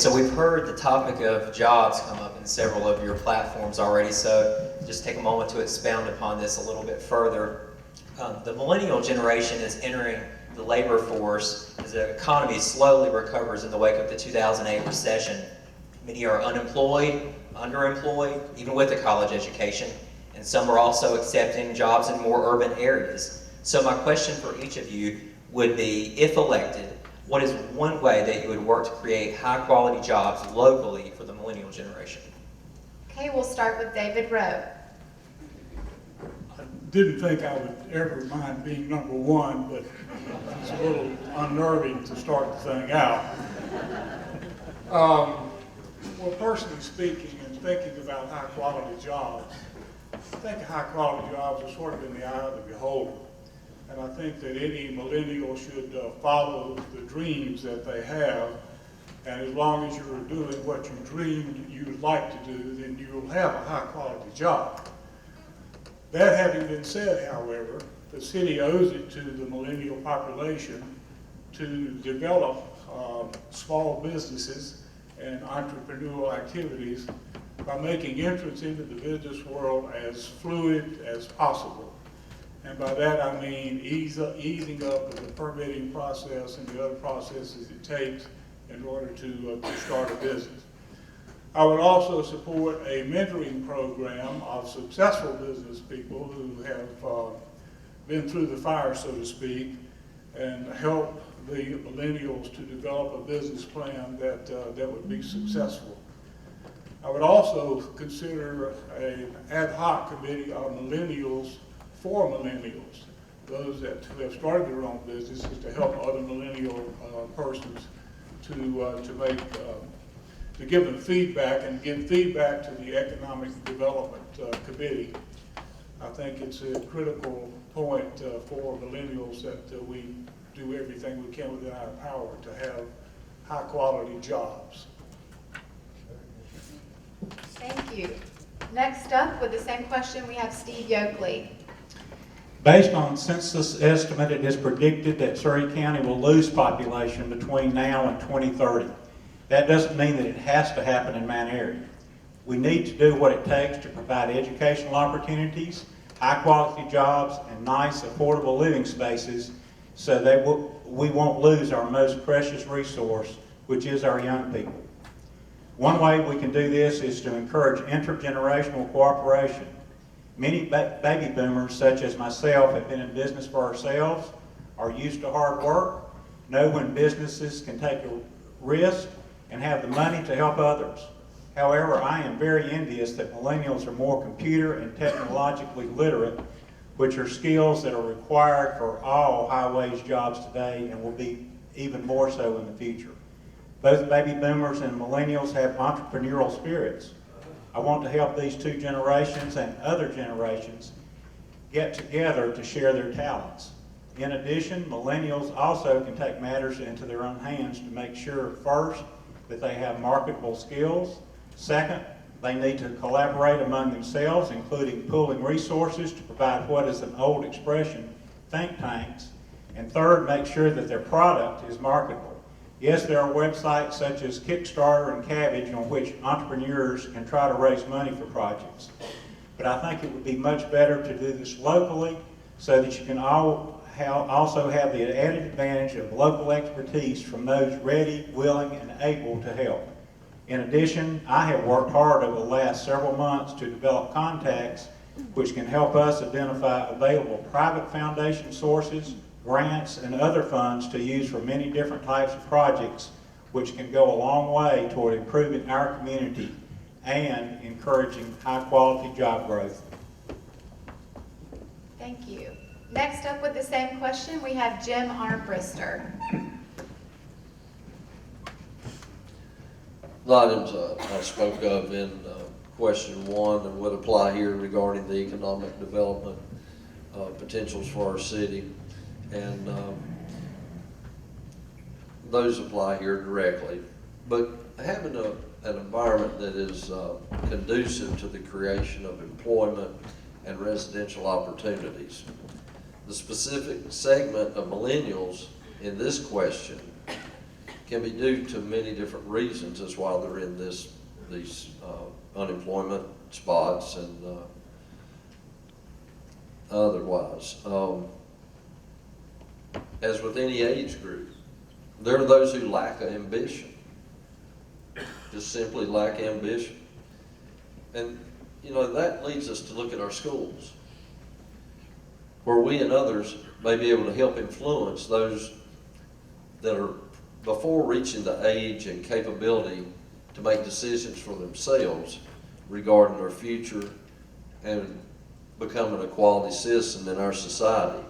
So we've heard the topic of jobs come up in several of your platforms already, so just take a moment to expound upon this a little bit further. The millennial generation is entering the labor force as the economy slowly recovers in the wake of the 2008 recession. Many are unemployed, underemployed, even with a college education, and some are also accepting jobs in more urban areas. So my question for each of you would be, if elected, what is one way that you would work to create high-quality jobs locally for the millennial generation? Okay, we'll start with David Rowe. I didn't think I would ever mind being number one, but it's a little unnerving to start the thing out. Well, personally speaking and thinking about high-quality jobs, I think high-quality jobs are sort of in the eye of the beholder. And I think that any millennial should follow the dreams that they have. And as long as you're doing what you dreamed you'd like to do, then you'll have a high-quality job. That having been said, however, the city owes it to the millennial population to develop small businesses and entrepreneurial activities by making entrance into the business world as fluid as possible. And by that I mean easing up the permitting process and the other processes it takes in order to start a business. I would also support a mentoring program of successful business people who have been through the fire, so to speak, and help the millennials to develop a business plan that would be successful. I would also consider an ad hoc committee of millennials for millennials, those that have started their own businesses, to help other millennial persons to give them feedback and give feedback to the Economic Development Committee. I think it's a critical point for millennials that we do everything we can within our power to have high quality jobs. Thank you. Next up, with the same question, we have Steve Yogli. Based on census estimate, it is predicted that Surrey County will lose population between now and 2030. That doesn't mean that it has to happen in Mount Airy. We need to do what it takes to provide educational opportunities, high-quality jobs, and nice, affordable living spaces so that we won't lose our most precious resource, which is our young people. One way we can do this is to encourage intergenerational cooperation. Many baby boomers, such as myself, have been in business for ourselves, are used to hard work, know when businesses can take a risk, and have the money to help others. However, I am very envious that millennials are more computer and technologically literate, which are skills that are required for all high-wage jobs today and will be even more so in the future. Both baby boomers and millennials have entrepreneurial spirits. I want to help these two generations and other generations get together to share their talents. In addition, millennials also can take matters into their own hands to make sure, first, that they have marketable skills. Second, they need to collaborate among themselves, including pooling resources to provide what is an old expression, think tanks. And third, make sure that their product is marketable. Yes, there are websites such as Kickstarter and Cabbage on which entrepreneurs can try to raise money for projects. But I think it would be much better to do this locally so that you can also have the added advantage of local expertise from those ready, willing, and able to help. In addition, I have worked hard over the last several months to develop contacts which can help us identify available private foundation sources, grants, and other funds to use for many different types of projects, which can go a long way toward improving our community and encouraging high-quality job growth. Thank you. Next up with the same question, we have Jim Armbrister. The items I spoke of in question one and would apply here regarding the economic development potentials for our city. And those apply here directly. But having an environment that is conducive to the creation of employment and residential opportunities. The specific segment of millennials in this question can be due to many different reasons as why they're in these unemployment spots and otherwise. As with any age group, there are those who lack ambition, just simply lack ambition. And, you know, that leads us to look at our schools, where we and others may be able to help influence those that are before reaching the age and capability to make decisions for themselves regarding their future and becoming a quality citizen in our society.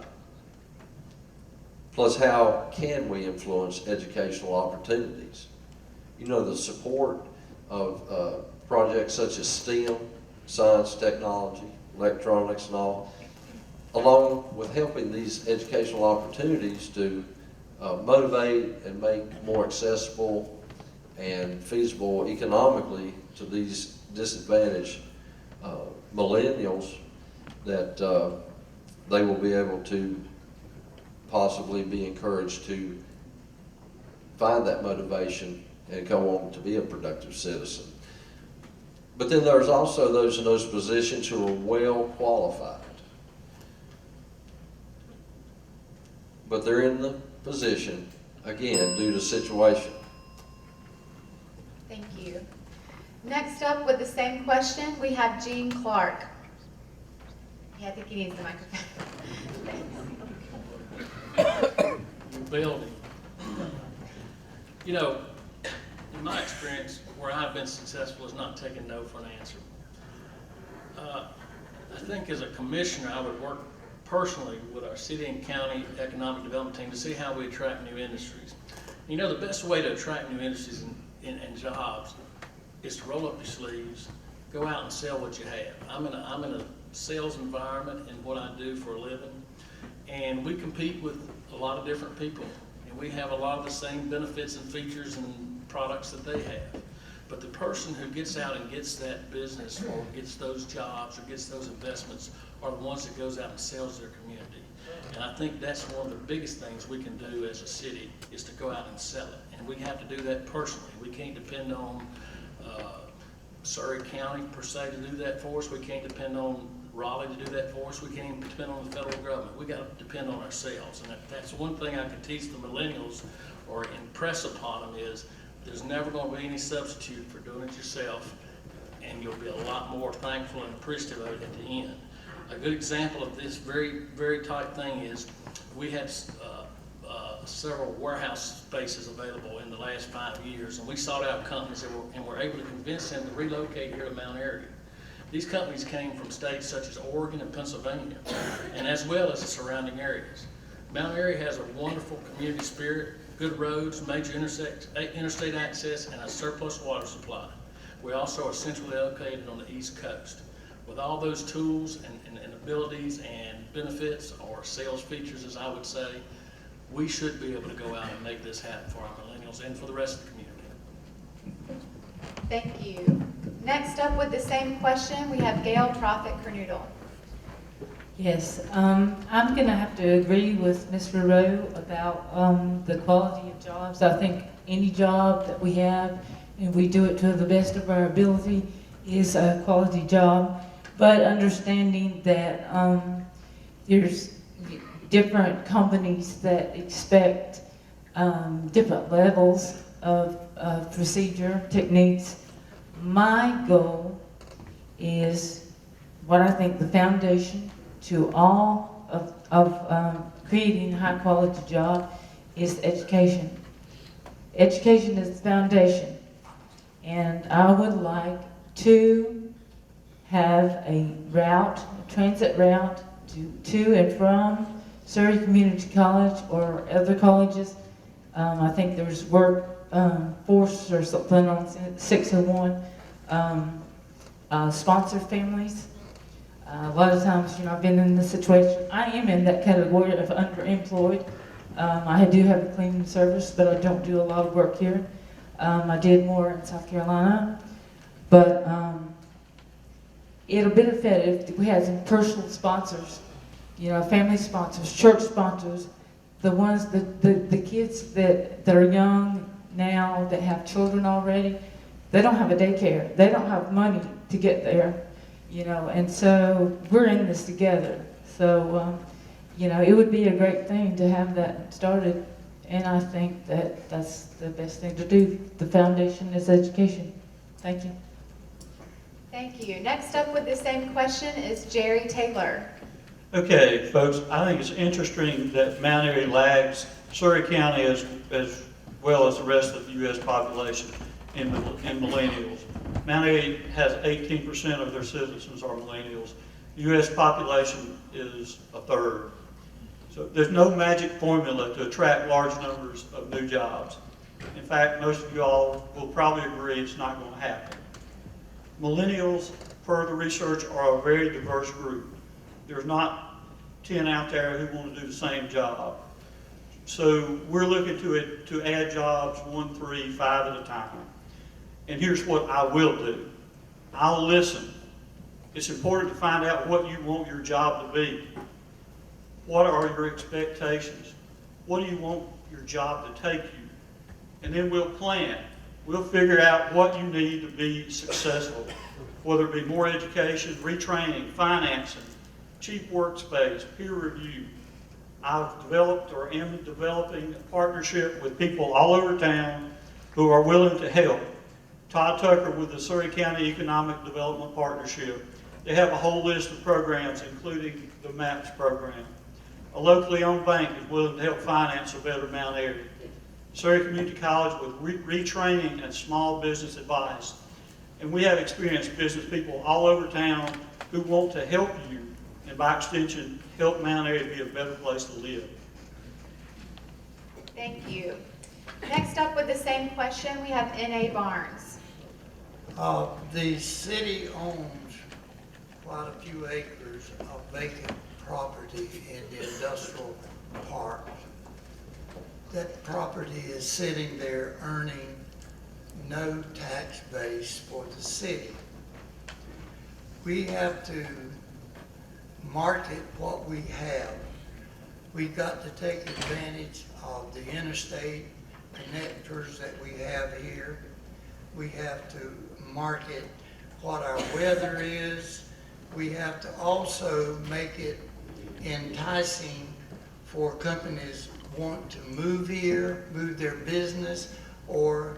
Plus, how can we influence educational opportunities? You know, the support of projects such as STEM, science, technology, electronics, and all, along with helping these educational opportunities to motivate and make more accessible and feasible economically to these disadvantaged millennials, that they will be able to possibly be encouraged to find that motivation and go on to be a productive citizen. But then there's also those in those positions who are well qualified, but they're in the position, again, due to situation. Thank you. Next up with the same question, we have Gene Clark. Yeah, I think he needs the microphone. Your building. You know, in my experience, where I've been successful is not taking no for an answer. I think as a commissioner, I would work personally with our city and county economic development team to see how we attract new industries. You know, the best way to attract new industries and jobs is to roll up your sleeves, go out and sell what you have. I'm in a sales environment in what I do for a living, and we compete with a lot of different people, and we have a lot of the same benefits and features and products that they have. But the person who gets out and gets that business or gets those jobs or gets those investments are the ones that goes out and sells their community. And I think that's one of the biggest things we can do as a city is to go out and sell it. And we have to do that personally. We can't depend on Surrey County per se to do that for us. We can't depend on Raleigh to do that for us. We can't even depend on the federal government. We got to depend on ourselves. And that's one thing I can teach the millennials or impress upon them is there's never going to be any substitute for doing it yourself, and you'll be a lot more thankful and appreciative of it at the end. A good example of this very, very tight thing is we had several warehouse spaces available in the last 5 years, and we sought out companies and were able to convince them to relocate here to Mount Airy. These companies came from states such as Oregon and Pennsylvania, and as well as the surrounding areas. Mount Airy has a wonderful community spirit, good roads, major interstate access, and a surplus water supply. We also are centrally located on the East Coast. With all those tools and abilities and benefits, or sales features as I would say, we should be able to go out and make this happen for our millennials and for the rest of the community. Thank you. Next up with the same question, we have Gail Profit Kernoodle. Yes, I'm going to have to agree with Mr. Rowe about the quality of jobs. I think any job that we have, and we do it to the best of our ability, is a quality job. But understanding that there's different companies that expect different levels of procedure, techniques. My goal is what I think the foundation to all of creating a high quality job is education. Education is the foundation. And I would like to have a route, a transit route to and from Surrey Community College or other colleges. I think there's workforce or something on 601, sponsor families. A lot of times, you know, I've been in this situation. I am in that category of underemployed. I do have a cleaning service, but I don't do a lot of work here. I did more in South Carolina, but it'll benefit if we had some personal sponsors, you know, family sponsors, church sponsors, the ones that the kids that are young now that have children already, they don't have a daycare. They don't have money to get there, you know, and so we're in this together. So, you know, it would be a great thing to have that started, and I think that that's the best thing to do. The foundation is education. Thank you. Thank you. Next up with the same question is Jerry Taylor. Okay, folks, I think it's interesting that Mount Airy lags Surrey County as well as the rest of the U.S. population in millennials. Mount Airy has 18% of their citizens are millennials. The U.S. population is a third. So there's no magic formula to attract large numbers of new jobs. In fact, most of you all will probably agree it's not going to happen. Millennials, per the research, are a very diverse group. There's not 10 out there who want to do the same job. So we're looking to add jobs 1, 3, 5 at a time. And here's what I will do. I'll listen. It's important to find out what you want your job to be. What are your expectations? What do you want your job to take you? And then we'll plan. We'll figure out what you need to be successful, whether it be more education, retraining, financing, cheap workspace, peer review. I've developed or am developing a partnership with people all over town who are willing to help. Todd Tucker with the Surrey County Economic Development Partnership. They have a whole list of programs, including the MAPS program. A locally owned bank is willing to help finance a better Mount Airy. Surrey Community College with retraining and small business advice. And we have experienced business people all over town who want to help you, and by extension, help Mount Airy be a better place to live. Thank you. Next up with the same question, we have N.A. Barnes. The city owns quite a few acres of vacant property in the industrial park. That property is sitting there earning no tax base for the city. We have to market what we have. We've got to take advantage of the interstate connectors that we have here. We have to market what our weather is. We have to also make it enticing for companies want to move here, move their business, or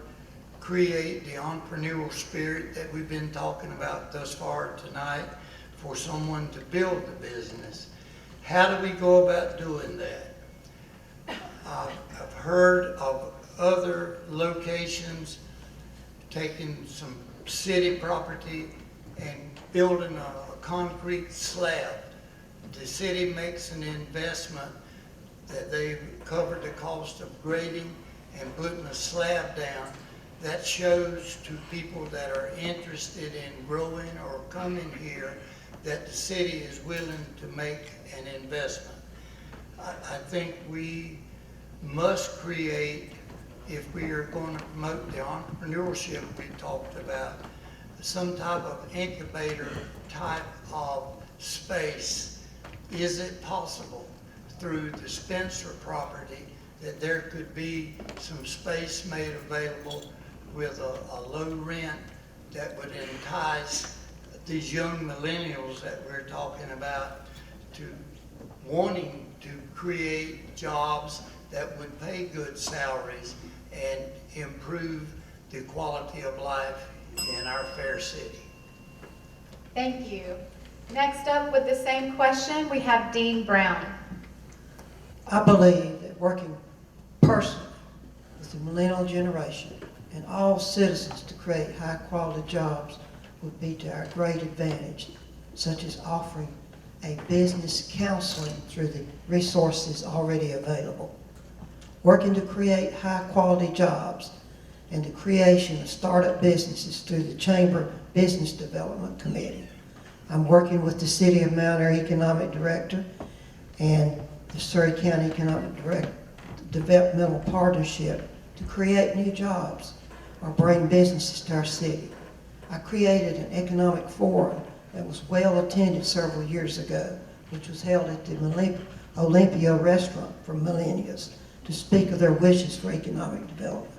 create the entrepreneurial spirit that we've been talking about thus far tonight for someone to build the business. How do we go about doing that? I've heard of other locations taking some city property and building a concrete slab. The city makes an investment that they've covered the cost of grading and putting a slab down. That shows to people that are interested in growing or coming here that the city is willing to make an investment. I think we must create, if we are going to promote the entrepreneurship we talked about, some type of incubator type of space. Is it possible through the Spencer property that there could be some space made available with a low rent that would entice these young millennials that we're talking about to wanting to create jobs that would pay good salaries and improve the quality of life in our fair city? Thank you. Next up with the same question, we have Dean Brown. I believe that working personally with the millennial generation and all citizens to create high-quality jobs would be to our great advantage, such as offering a business counseling through the resources already available. Working to create high-quality jobs and the creation of startup businesses through the Chamber Business Development Committee. I'm working with the City of Mount Airy Economic Director and the Surrey County Economic Developmental Partnership to create new jobs or bring businesses to our city. I created an economic forum that was well attended several years ago, which was held at the Olympia restaurant for millennials to speak of their wishes for economic development.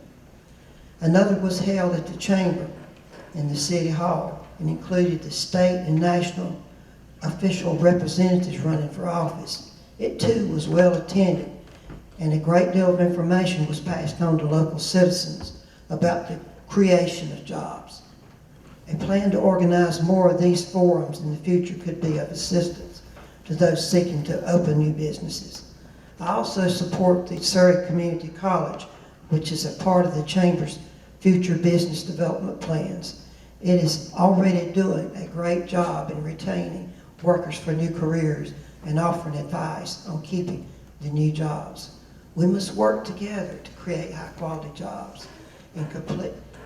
Another was held at the Chamber in the City Hall and included the state and national official representatives running for office. It too was well attended, and a great deal of information was passed on to local citizens about the creation of jobs. A plan to organize more of these forums in the future could be of assistance to those seeking to open new businesses. I also support the Surrey Community College, which is a part of the Chamber's future business development plans. It is already doing a great job in retaining workers for new careers and offering advice on keeping the new jobs. We must work together to create high-quality jobs and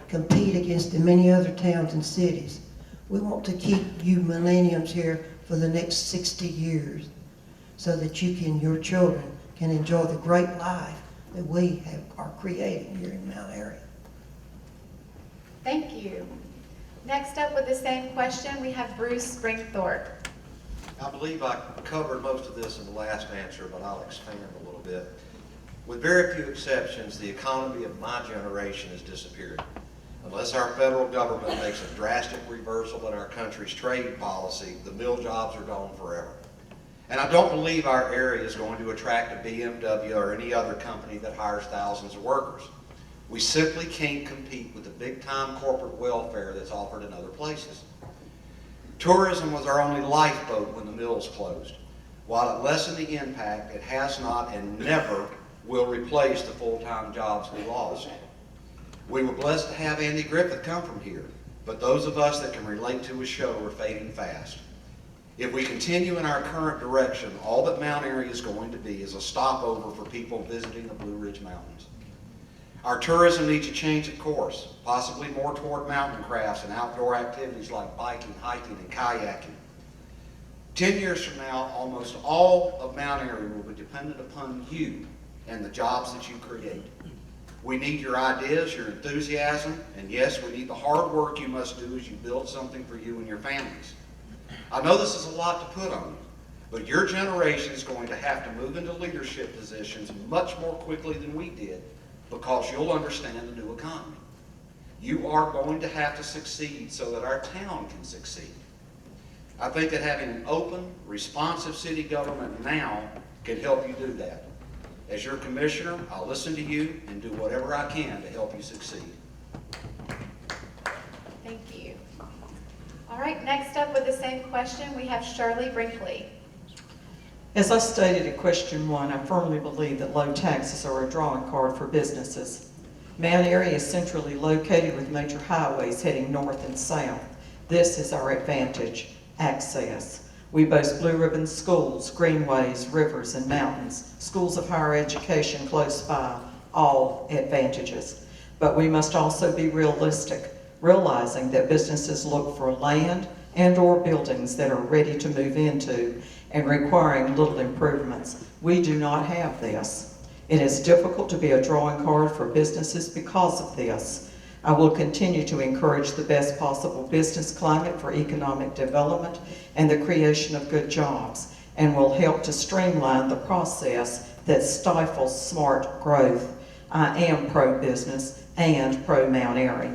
compete against the many other towns and cities. We want to keep you millenniums here for the next 60 years so that your children can enjoy the great life that we are creating here in Mount Airy. Thank you. Next up with the same question, we have Bruce Springthorpe. I believe I covered most of this in the last answer, but I'll expand a little bit. With very few exceptions, the economy of my generation has disappeared. Unless our federal government makes a drastic reversal in our country's trade policy, the mill jobs are gone forever. And I don't believe our area is going to attract a BMW or any other company that hires thousands of workers. We simply can't compete with the big-time corporate welfare that's offered in other places. Tourism was our only lifeboat when the mills closed. While it lessened the impact, it has not and never will replace the full-time jobs we lost. We were blessed to have Andy Griffith come from here, but those of us that can relate to his show are fading fast. If we continue in our current direction, all that Mount Airy is going to be is a stopover for people visiting the Blue Ridge Mountains. Our tourism needs a change of course, possibly more toward mountain crafts and outdoor activities like biking, hiking, and kayaking. 10 years from now, almost all of Mount Airy will be dependent upon you and the jobs that you create. We need your ideas, your enthusiasm, and yes, we need the hard work you must do as you build something for you and your families. I know this is a lot to put on you, but your generation is going to have to move into leadership positions much more quickly than we did because you'll understand the new economy. You are going to have to succeed so that our town can succeed. I think that having an open, responsive city government now can help you do that. As your commissioner, I'll listen to you and do whatever I can to help you succeed. Thank you. All right, next up with the same question, we have Shirley Brinkley. As I stated in question 1, I firmly believe that low taxes are a drawing card for businesses. Mount Airy is centrally located with major highways heading north and south. This is our advantage, access. We boast blue ribbon schools, greenways, rivers, and mountains, schools of higher education close by, all advantages. But we must also be realistic, realizing that businesses look for land and/or buildings that are ready to move into and requiring little improvements. We do not have this. It is difficult to be a drawing card for businesses because of this. I will continue to encourage the best possible business climate for economic development and the creation of good jobs, and will help to streamline the process that stifles smart growth. I am pro-business and pro-Mount Airy.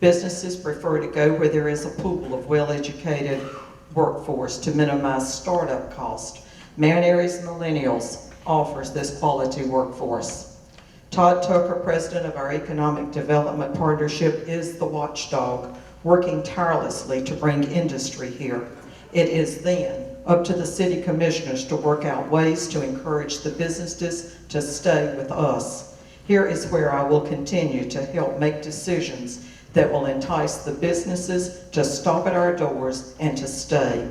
Businesses prefer to go where there is a pool of well-educated workforce to minimize startup cost. Mount Airy's Millennials offers this quality workforce. Todd Tucker, president of our Economic Development Partnership, is the watchdog, working tirelessly to bring industry here. It is then up to the city commissioners to work out ways to encourage the businesses to stay with us. Here is where I will continue to help make decisions that will entice the businesses to stop at our doors and to stay.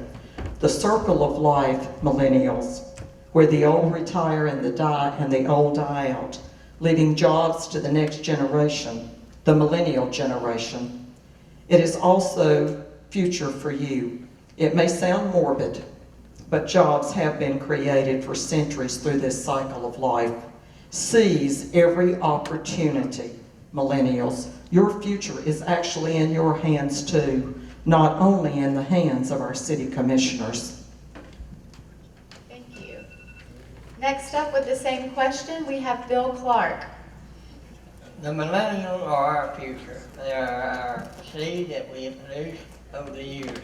The circle of life, millennials, where the old retire and the old die out, leaving jobs to the next generation, the millennial generation. It is also future for you. It may sound morbid, but jobs have been created for centuries through this cycle of life. Seize every opportunity, millennials. Your future is actually in your hands too, not only in the hands of our city commissioners. Thank you. Next up with the same question, we have Bill Clark. The millennials are our future. They are our seed that we have produced over the years.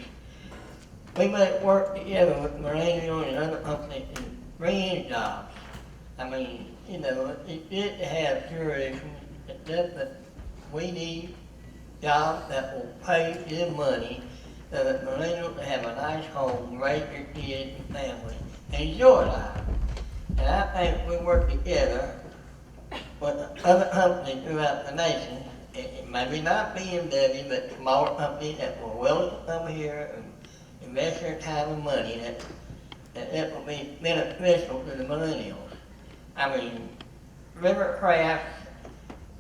We must work together with millennials and other companies to bring in jobs. I mean, you know, it's good to have tourism, but we need jobs that will pay good money so that millennials have a nice home, raise their kids and family, and enjoy life. And I think if we work together with other companies throughout the nation, it maybe not BMW, but smaller companies that were willing to come here and invest their time and money, that will be beneficial to the millennials. I mean, river craft,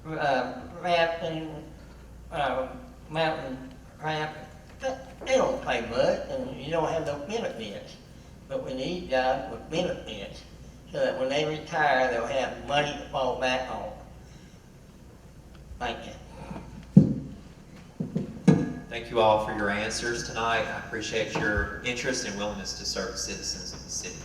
rafting, mountain craft, they don't pay much and you don't have no benefits. But we need jobs with benefits so that when they retire, they'll have money to fall back on. Thank you. Thank you all for your answers tonight. I appreciate your interest and willingness to serve the citizens of the city.